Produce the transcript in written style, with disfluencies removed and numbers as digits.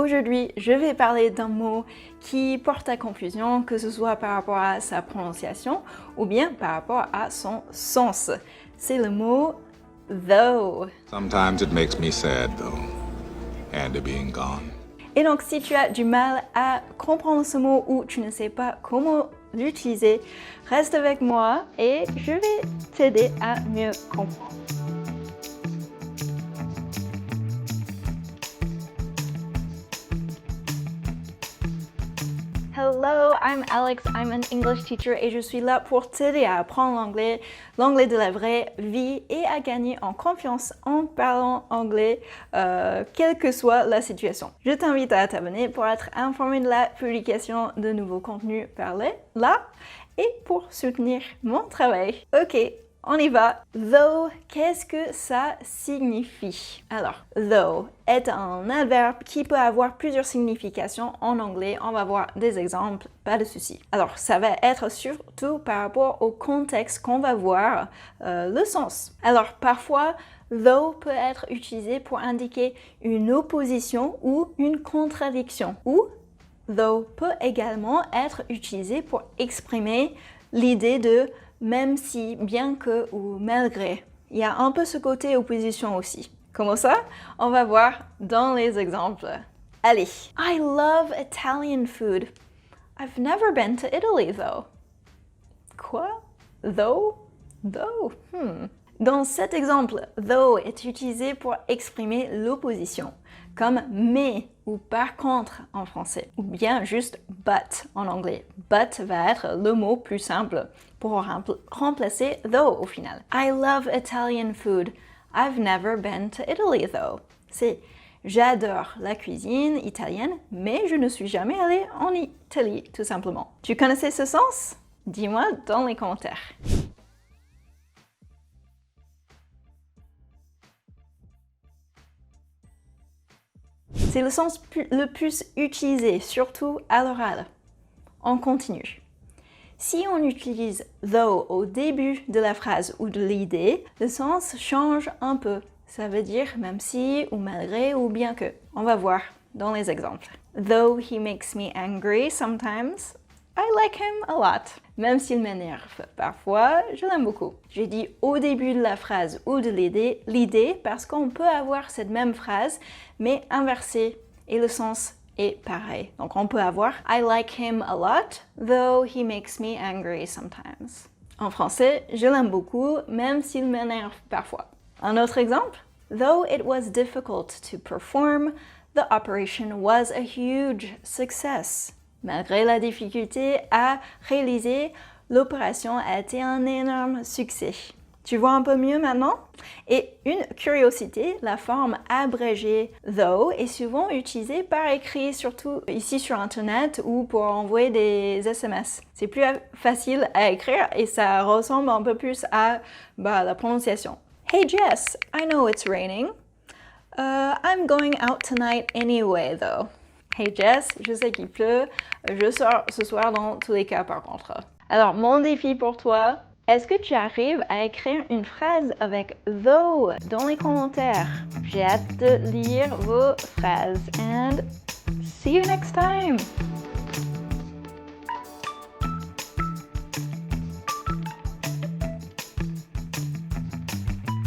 Aujourd'hui, je vais parler d'un mot qui porte à confusion, que ce soit par rapport à sa prononciation ou bien par rapport à son sens. C'est le mot though. Sometimes it makes me sad though, Andy being gone. Et donc, si tu as du mal à comprendre ce mot ou tu ne sais pas comment l'utiliser, reste avec moi et je vais t'aider à mieux comprendre. Hello, I'm Alex, I'm an English teacher et je suis là pour t'aider à apprendre l'anglais, l'anglais de la vraie vie et à gagner en confiance en parlant anglais, quelle que soit la situation. Je t'invite à t'abonner pour être informé de la publication de nouveaux contenus parlés là et pour soutenir mon travail. Ok. On y va. Though, qu'est-ce que ça signifie? Alors, though est un adverbe qui peut avoir plusieurs significations en anglais. On va voir des exemples, pas de souci. Alors, ça va être surtout par rapport au contexte qu'on va voir le sens. Alors, parfois, though peut être utilisé pour indiquer une opposition ou une contradiction. Ou though peut également être utilisé pour exprimer l'idée de même si, bien que ou malgré. Il y a un peu ce côté opposition aussi. Comment ça? On va voir dans les exemples. Allez. I love Italian food. I've never been to Italy though. Quoi? Though? Though? Dans cet exemple, though est utilisé pour exprimer l'opposition, comme mais ou par contre en français, ou bien juste but en anglais. But va être le mot plus simple pour remplacer though au final. I love Italian food. I've never been to Italy though. C'est j'adore la cuisine italienne, mais je ne suis jamais allée en Italie tout simplement. Tu connaissais ce sens? Dis-moi dans les commentaires. C'est le sens le plus utilisé, surtout à l'oral. On continue. Si on utilise though au début de la phrase ou de l'idée, le sens change un peu. Ça veut dire même si ou malgré ou bien que. On va voir dans les exemples. Though he makes me angry sometimes, I like him a lot. Même s'il m'énerve parfois, je l'aime beaucoup. J'ai dit au début de la phrase ou de l'idée parce qu'on peut avoir cette même phrase, mais inversée, et le sens est pareil. Donc on peut avoir I like him a lot, though he makes me angry sometimes. En français, je l'aime beaucoup, même s'il m'énerve parfois. Un autre exemple? Though it was difficult to perform, the operation was a huge success. Malgré la difficulté à réaliser, l'opération a été un énorme succès. Tu vois un peu mieux maintenant? Et une curiosité, la forme abrégée though est souvent utilisée par écrit, surtout ici sur Internet ou pour envoyer des SMS. C'est plus facile à écrire et ça ressemble un peu plus à la prononciation. Hey Jess, I know it's raining. I'm going out tonight anyway though. Hey Jess, je sais qu'il pleut, je sors ce soir dans tous les cas par contre. Alors mon défi pour toi, est-ce que tu arrives à écrire une phrase avec though dans les commentaires? J'ai hâte de lire vos phrases and see you next time!